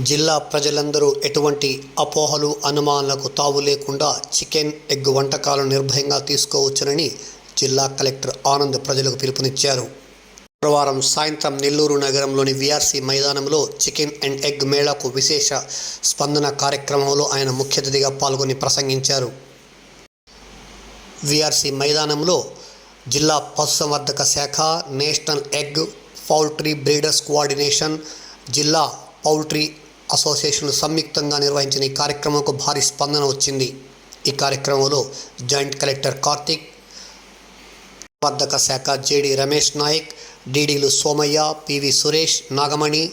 జిల్లా ప్రజలందరూ ఎటువంటి అపోహలు అనుమానాలకు తావు లేకుండా చికెన్ ఎగ్ వంటకాలను నిర్భయంగా తీసుకోవచ్చునని జిల్లా కలెక్టర్ ఆనంద్ ప్రజలకు పిలుపునిచ్చారు. శుక్రవారం సాయంత్రం నెల్లూరు నగరంలోని విఆర్సి మైదానంలో చికెన్ అండ్ ఎగ్ మేళాకు విశేష స్పందన కార్యక్రమంలో ఆయన ముఖ్య అతిథిగా పాల్గొని ప్రసంగించారు. విఆర్సి మైదానంలో జిల్లా పశుసంవర్ధక శాఖ, national egg poultry breeders coordination, జిల్లా పౌల్ట్రీ అసోసియేషన్ సంయుక్తంగా నిర్వహించిన ఈ కార్యక్రమంకు భారీ స్పందన వచ్చింది. ఈ కార్యక్రమంలో జాయింట్ కలెక్టర్ కార్తిక్, పశుసంవర్ధక శాఖ జేడి రమేష్ నాయక్, డీడీలు Somayya, PV Suresh, Nagamani,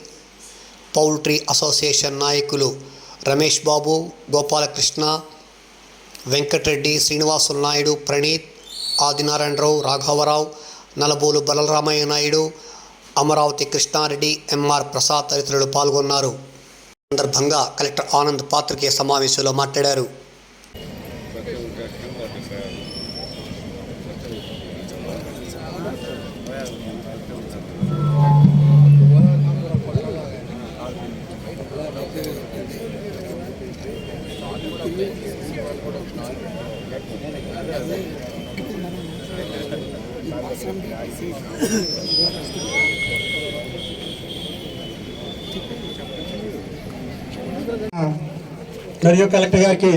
poultry association నాయకులు రమేష్ బాబు, గోపాలకృష్ణ, వెంకటరెడ్డి, శ్రీనివాసులు నాయుడు, ప్రణీత్, ఆదినారాయణరావు, రాఘవరావు, నలబోలు బలరామయ్య నాయుడు, అమరావతి కృష్ణారెడ్డి, ఎంఆర్ ప్రసాద్ తదితరులు పాల్గొన్నారు. ఈ సందర్భంగా కలెక్టర్ ఆనంద్ పాత్రికేయ సమావేశంలో మాట్లాడారు. మరియు కలెక్టర్ గారికి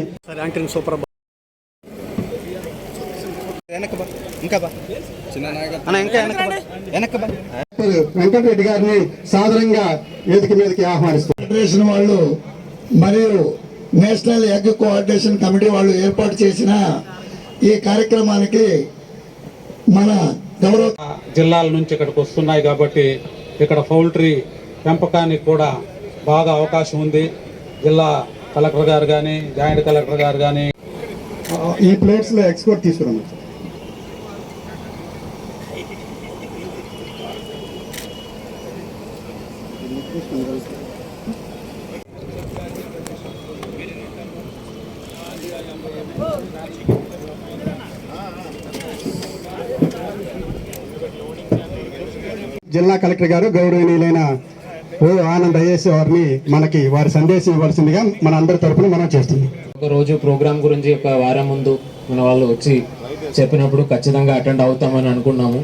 వెంకటరెడ్డి గారిని సాధారణంగా వేదిక మీదకి ఆహ్వానిస్తారు. ఫెడరేషన్ వాళ్ళు మరియు నేషనల్ ఎగ్ కోఆర్డినేషన్ కమిటీ వాళ్ళు ఏర్పాటు చేసిన ఈ కార్యక్రమానికి మన గౌరవ జిల్లాల నుంచి ఇక్కడికి వస్తున్నాయి కాబట్టి ఇక్కడ పౌల్ట్రీ పెంపకానికి కూడా బాగా అవకాశం ఉంది. జిల్లా కలెక్టర్ గారు కానీ, జాయింట్ కలెక్టర్ గారు కానీ ఈ ప్లేట్స్లో ఎక్స్పోర్ట్ తీసుకున్నాం. జిల్లా కలెక్టర్ గారు గౌరవనీయులైన ఆనంద్ ఐఏఎస్ వారిని మనకి వారి సందేశం ఇవ్వాల్సిందిగా మన అందరి తరఫున మనం చేస్తున్నాం. ఒక రోజు ప్రోగ్రామ్ గురించి ఒక వారం ముందు మన వాళ్ళు వచ్చి చెప్పినప్పుడు ఖచ్చితంగా అటెండ్ అవుతామని అనుకున్నాము.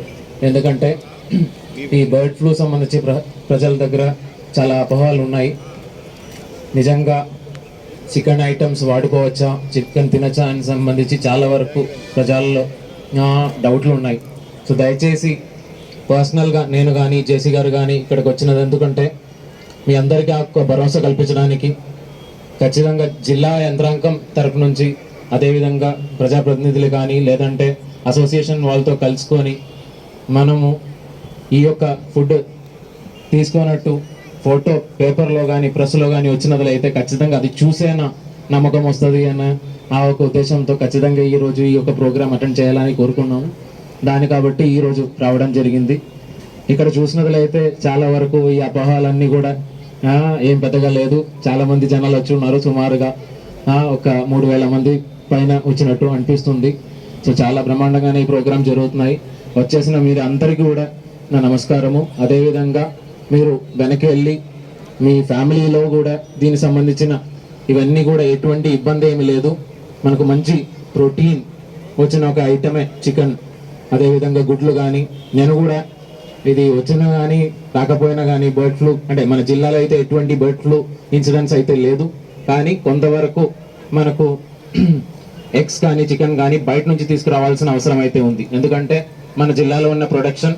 ఎందుకంటే ఈ బర్డ్ ఫ్లూ సంబంధించి ప్రజల దగ్గర చాలా అపోహలు ఉన్నాయి. నిజంగా చికెన్ ఐటమ్స్ వాడుకోవచ్చా, చికెన్ తినచ్చా అని సంబంధించి చాలా వరకు ప్రజల్లో డౌట్లు ఉన్నాయి. సో దయచేసి పర్సనల్గా నేను కానీ, జేసీ గారు కానీ ఇక్కడికి వచ్చినది ఎందుకంటే మీ అందరికీ ఒక భరోసా కల్పించడానికి ఖచ్చితంగా జిల్లా యంత్రాంగం తరపు నుంచి, అదేవిధంగా ప్రజాప్రతినిధులు కానీ లేదంటే అసోసియేషన్ వాళ్ళతో కలుసుకొని మనము ఈ యొక్క ఫుడ్ తీసుకున్నట్టు ఫోటో పేపర్లో కానీ ప్రెస్లో కానీ వచ్చినది అయితే ఖచ్చితంగా అది చూసేనా నమ్మకం వస్తుంది అన్న ఆ ఒక ఉద్దేశంతో ఖచ్చితంగా ఈరోజు ఈ యొక్క ప్రోగ్రామ్ అటెండ్ చేయాలని కోరుకున్నాము. దాని కాబట్టి ఈరోజు రావడం జరిగింది. ఇక్కడ చూసినట్లయితే చాలా వరకు ఈ అపోహలన్నీ కూడా ఏం పెద్దగా లేదు. చాలామంది జనాలు వచ్చి ఉన్నారు. సుమారుగా ఒక 3000 మంది పైన వచ్చినట్టు అనిపిస్తుంది. సో చాలా బ్రహ్మాండంగానే ఈ ప్రోగ్రామ్ జరుగుతున్నాయి. వచ్చేసిన మీరు అందరికీ కూడా నా నమస్కారము. అదేవిధంగా మీరు వెనక్కి వెళ్ళి మీ ఫ్యామిలీలో కూడా దీనికి సంబంధించిన ఇవన్నీ కూడా ఎటువంటి ఇబ్బంది ఏమి లేదు. మనకు మంచి ప్రోటీన్ వచ్చిన ఒక ఐటమే చికెన్. అదేవిధంగా గుడ్లు కానీ, నేను కూడా ఇది వచ్చినా కానీ రాకపోయినా కానీ బర్డ్ ఫ్లూ అంటే మన జిల్లాలో అయితే ఎటువంటి బర్డ్ ఫ్లూ ఇన్సిడెంట్స్ అయితే లేదు. కానీ కొంతవరకు మనకు ఎగ్స్ కానీ చికెన్ కానీ బయట నుంచి తీసుకురావాల్సిన అవసరం అయితే ఉంది. ఎందుకంటే మన జిల్లాలో ఉన్న ప్రొడక్షన్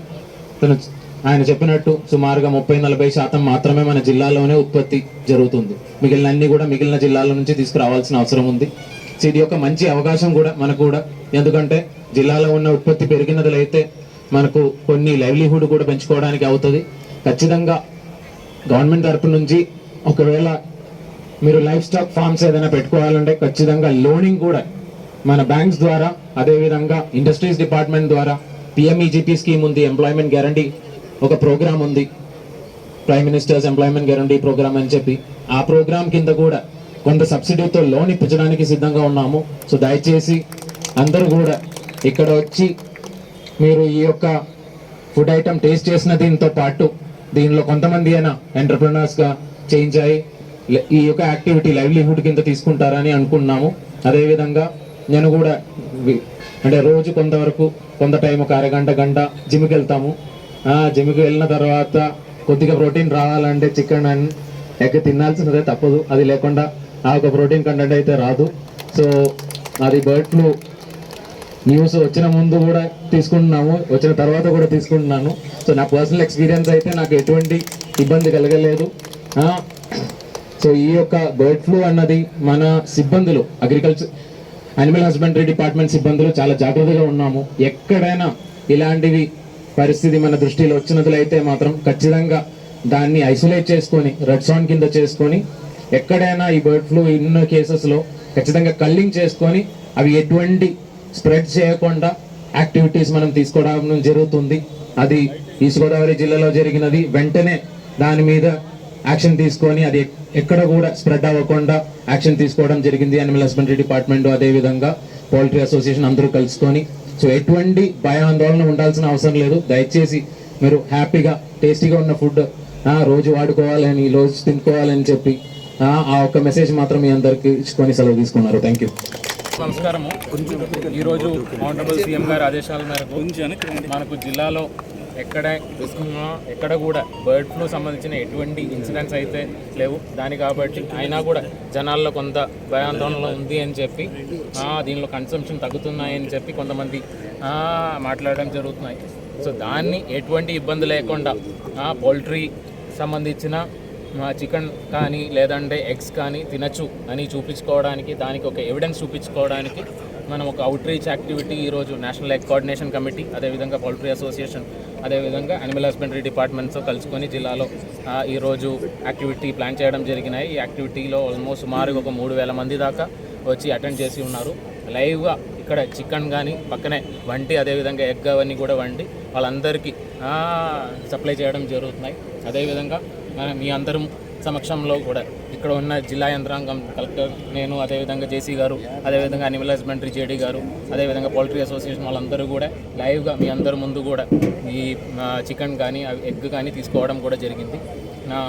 ఆయన చెప్పినట్టు సుమారుగా 30-40% మాత్రమే మన జిల్లాలోనే ఉత్పత్తి జరుగుతుంది. మిగిలిన అన్ని కూడా మిగిలిన జిల్లాల నుంచి తీసుకురావాల్సిన అవసరం ఉంది. సో ఇది ఒక మంచి అవకాశం కూడా మనకు కూడా. ఎందుకంటే జిల్లాలో ఉన్న ఉత్పత్తి పెరిగినట్లయితే మనకు కొన్ని లైవ్లీహుడ్ కూడా పెంచుకోవడానికి అవుతుంది. ఖచ్చితంగా గవర్నమెంట్ తరపు నుంచి ఒకవేళ మీరు లైఫ్ స్టాక్ ఫార్మ్స్ ఏదైనా పెట్టుకోవాలంటే ఖచ్చితంగా లోనింగ్ కూడా మన బ్యాంక్స్ ద్వారా, అదేవిధంగా ఇండస్ట్రీస్ డిపార్ట్మెంట్ ద్వారా పిఎంఈజీపీ స్కీమ్ ఉంది, ఎంప్లాయ్మెంట్ గ్యారంటీ ఒక ప్రోగ్రామ్ ఉంది, prime minister's employment guarantee programme అని చెప్పి ఆ ప్రోగ్రామ్ కింద కూడా కొంత సబ్సిడీతో లోన్ ఇప్పించడానికి సిద్ధంగా ఉన్నాము. సో దయచేసి అందరూ కూడా ఇక్కడ వచ్చి మీరు ఈ యొక్క ఫుడ్ ఐటమ్ టేస్ట్ చేసిన దీంతో పాటు దీనిలో కొంతమంది అయినా ఎంటర్ప్రినర్స్గా చేంజ్ అయ్యి ఈ యొక్క యాక్టివిటీ లైవ్లీహుడ్ కింద తీసుకుంటారని అనుకున్నాము. అదేవిధంగా నేను కూడా అంటే రోజు కొంత టైం ఒక అరగంట గంట జిమ్కి వెళ్తాము. జిమ్కి వెళ్ళిన తర్వాత కొద్దిగా ప్రోటీన్ రావాలంటే చికెన్ అండ్ ఎగ్ తినాల్సినదే తప్పదు. అది లేకుండా ఆ ఒక ప్రోటీన్ కంటెంట్ అయితే రాదు. సో అది బర్డ్ ఫ్లూ న్యూస్ వచ్చిన ముందు కూడా తీసుకుంటున్నాము, వచ్చిన తర్వాత కూడా తీసుకుంటున్నాను. సో నా పర్సనల్ ఎక్స్పీరియన్స్ అయితే నాకు ఎటువంటి ఇబ్బంది కలగలేదు. సో ఈ యొక్క బర్డ్ ఫ్లూ అన్నది మన సిబ్బందులు యానిమల్ హస్బెండరీ డిపార్ట్మెంట్ సిబ్బందులు చాలా జాగ్రత్తగా ఉన్నాము. ఎక్కడైనా ఇలాంటివి పరిస్థితి మన దృష్టిలో వచ్చినట్లయితే మాత్రం ఖచ్చితంగా దాన్ని ఐసోలేట్ చేసుకొని రెడ్ జోన్ కింద చేసుకొని ఎక్కడైనా ఈ బర్డ్ ఫ్లూ ఉన్న కేసెస్లో ఖచ్చితంగా కల్లింగ్ చేసుకొని అవి ఎటువంటి స్ప్రెడ్ చేయకుండా యాక్టివిటీస్ మనం తీసుకోవడం జరుగుతుంది. అది ఈస్ట్ గోదావరి జిల్లాలో జరిగినది. వెంటనే దాని మీద యాక్షన్ తీసుకొని అది ఎక్కడ కూడా స్ప్రెడ్ అవ్వకుండా యాక్షన్ తీసుకోవడం జరిగింది. యానిమల్ హస్బెండరీ డిపార్ట్మెంట్ అదేవిధంగా పౌల్ట్రీ అసోసియేషన్ అందరూ కలుసుకొని. సో ఎటువంటి భయాందోళన ఉండాల్సిన అవసరం లేదు. దయచేసి మీరు హ్యాపీగా టేస్టీగా ఉన్న ఫుడ్ రోజు వాడుకోవాలని, రోజు తినుకోవాలని చెప్పి ఆ ఒక్క మెసేజ్ మాత్రం మీ అందరికీ ఇచ్చుకొని సెలవు తీసుకున్నారు. Thank you. నమస్కారము. ఈరోజు ఆనరబుల్ సీఎం గారి ఆదేశాల మేరకు మనకు జిల్లాలో ఎక్కడ కూడా బర్డ్ ఫ్లూ సంబంధించిన ఎటువంటి ఇన్సిడెంట్స్ అయితే లేవు. దాని కాబట్టి అయినా కూడా జనాల్లో కొంత భయాందోళన ఉంది అని చెప్పి దీనిలో కన్సంప్షన్ తగ్గుతున్నాయని చెప్పి కొంతమంది మాట్లాడడం జరుగుతున్నాయి. సో దాన్ని ఎటువంటి ఇబ్బంది లేకుండా పౌల్ట్రీ సంబంధించిన చికెన్ కానీ లేదంటే ఎగ్స్ కానీ తినచ్చు అని చూపించుకోవడానికి, దానికి ఒక ఎవిడెన్స్ చూపించుకోవడానికి మనం ఒక అవుట్రీచ్ యాక్టివిటీ ఈరోజు నేషనల్ ఎగ్ కోఆర్డినేషన్ కమిటీ, అదేవిధంగా పౌల్ట్రీ అసోసియేషన్, అదేవిధంగా యానిమల్ హస్బెండరీ డిపార్ట్మెంట్స్తో కలుసుకొని జిల్లాలో ఈరోజు యాక్టివిటీ ప్లాన్ చేయడం జరిగినాయి. ఈ యాక్టివిటీలో ఆల్మోస్ట్ సుమారుగా ఒక 3,000 మంది దాకా వచ్చి అటెండ్ చేసి ఉన్నారు. లైవ్గా ఇక్కడ చికెన్ కానీ పక్కనే వంటి, అదేవిధంగా ఎగ్ అవన్నీ కూడా వండి వాళ్ళందరికీ సప్లై చేయడం జరుగుతున్నాయి. అదేవిధంగా మీ అందరం సమక్షంలో కూడా ఇక్కడ ఉన్న జిల్లా యంత్రాంగం, కలెక్టర్, నేను, అదేవిధంగా జేసీ గారు, అదేవిధంగా యానిమల్ హస్బెండరీ జేడీ గారు, అదేవిధంగా పౌల్ట్రీ అసోసియేషన్ వాళ్ళందరూ కూడా లైవ్గా మీ అందరి ముందు కూడా ఈ చికెన్ కానీ ఎగ్ కానీ తీసుకోవడం కూడా జరిగింది. నా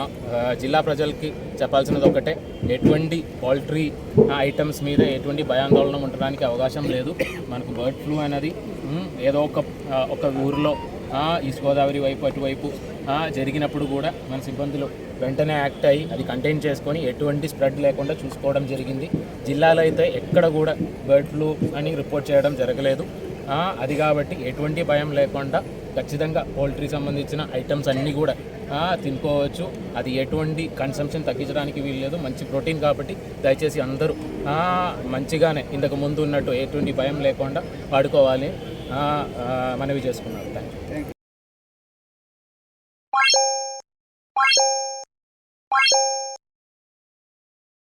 జిల్లా ప్రజలకి చెప్పాల్సినది ఒకటే, ఎటువంటి పౌల్ట్రీ ఐటమ్స్ మీద ఎటువంటి భయాందోళన ఉండడానికి అవకాశం లేదు. మనకు బర్డ్ ఫ్లూ అనేది ఏదో ఒక ఊరిలో ఈస్ట్ గోదావరి వైపు అటువైపు జరిగినప్పుడు కూడా మన సిబ్బందులు వెంటనే యాక్ట్ అయ్యి అది కంటైన్ చేసుకొని ఎటువంటి స్ప్రెడ్ లేకుండా చూసుకోవడం జరిగింది. జిల్లాలో అయితే ఎక్కడ కూడా బర్డ్ ఫ్లూ అని రిపోర్ట్ చేయడం జరగలేదు. అది కాబట్టి ఎటువంటి భయం లేకుండా ఖచ్చితంగా పౌల్ట్రీ సంబంధించిన ఐటమ్స్ అన్నీ కూడా తినుకోవచ్చు. అది ఎటువంటి కన్సంప్షన్ తగ్గించడానికి వీల్లేదు. మంచి ప్రోటీన్ కాబట్టి దయచేసి అందరూ మంచిగానే ఇంతకు ముందు ఉన్నట్టు ఎటువంటి భయం లేకుండా వాడుకోవాలి మనవి చేసుకున్నారు. Thank you.